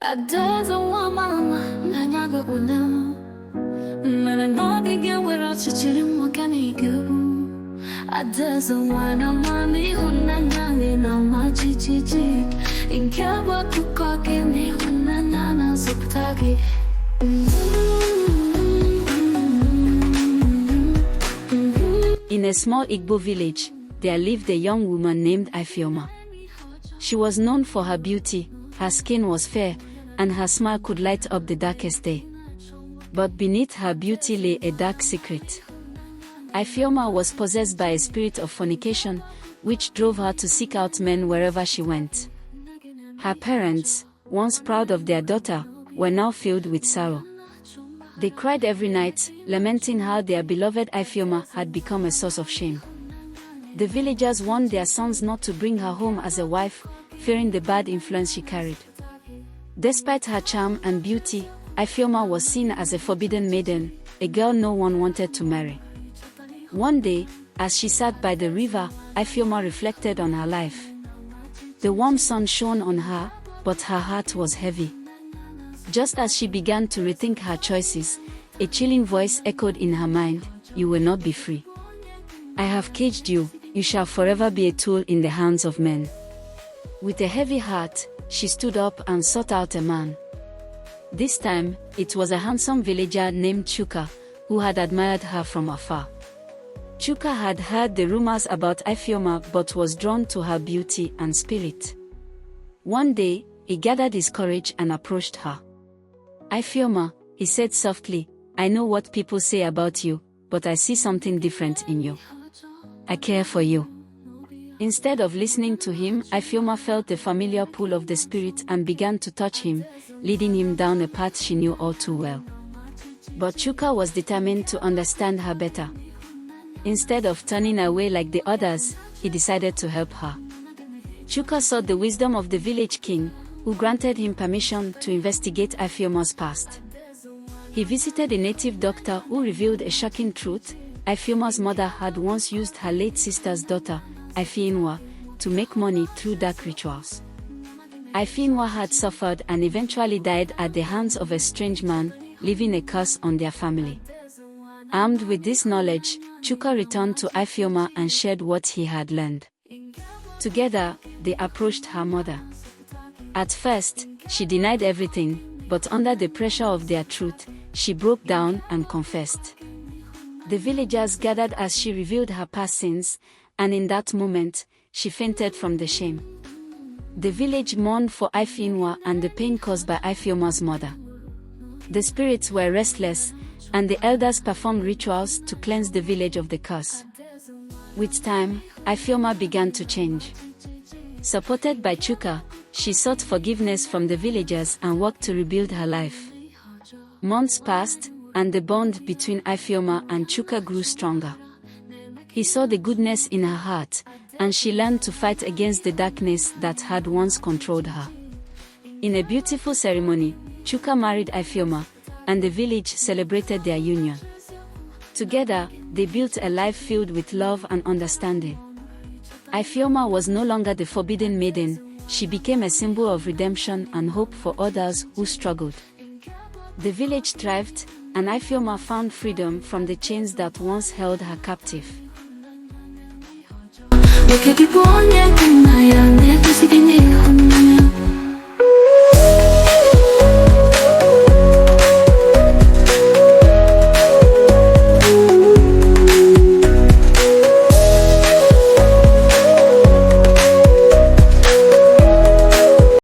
Adeza wa mama na nyaga una Mena nogi gewera chichiri mwakani gebu Adeza wa na mami una nyangi na machichichi Inkeba kukake ni una nana zuptaki In a small Igbo village, there lived a young woman named Ifeoma. She was known for her beauty, her skin was fair, and her smile could light up the darkest day. But beneath her beauty lay a dark secret. Ifeoma was possessed by a spirit of fornication, which drove her to seek out men wherever she went. Her parents, once proud of their daughter, were now filled with sorrow. They cried every night, lamenting how their beloved Ifeoma had become a source of shame. The villagers warned their sons not to bring her home as a wife, fearing the bad influence she carried. Despite her charm and beauty, Ifeoma was seen as a forbidden maiden, a girl no one wanted to marry. One day, as she sat by the river, Ifeoma reflected on her life. The warm sun shone on her, but her heart was heavy. Just as she began to rethink her choices, a chilling voice echoed in her mind, "You will not be free. I have caged you, you shall forever be a tool in the hands of men." With a heavy heart, she stood up and sought out a man. This time, it was a handsome villager named Chuka, who had admired her from afar. Chuka had heard the rumors about Ifeoma but was drawn to her beauty and spirit. One day, he gathered his courage and approached her. "Ifeoma," he said softly, "I know what people say about you, but I see something different in you. I care for you." Instead of listening to him, Ifeoma felt the familiar pull of the spirit and began to touch him, leading him down a path she knew all too well. But Chuka was determined to understand her better. Instead of turning away like the others, he decided to help her. Chuka sought the wisdom of the village king, who granted him permission to investigate Ifeoma's past. He visited a native doctor who revealed a shocking truth: Ifeoma's mother had once used her late sister's daughter, Ifeinwa, to make money through dark rituals. Ifeinwa had suffered and eventually died at the hands of a strange man, leaving a curse on their family. Armed with this knowledge, Chuka returned to Ifeoma and shared what he had learned. Together, they approached her mother. At first, she denied everything, but under the pressure of their truth, she broke down and confessed. The villagers gathered as she revealed her past sins, and in that moment, she fainted from the shame. The village mourned for Ifeinwa and the pain caused by Ifeoma's mother. The spirits were restless, and the elders performed rituals to cleanse the village of the curse. With time, Ifeoma began to change. Supported by Chuka, she sought forgiveness from the villagers and worked to rebuild her life. Months passed, and the bond between Ifeoma and Chuka grew stronger. He saw the goodness in her heart, and she learned to fight against the darkness that had once controlled her. In a beautiful ceremony, Chuka married Ifeoma, and the village celebrated their union. Together, they built a life filled with love and understanding. Ifeoma was no longer the forbidden maiden, she became a symbol of redemption and hope for others who struggled. The village thrived, and Ifeoma found freedom from the chains that once held her captive. Porque tipo onye kuna ya ne kusiki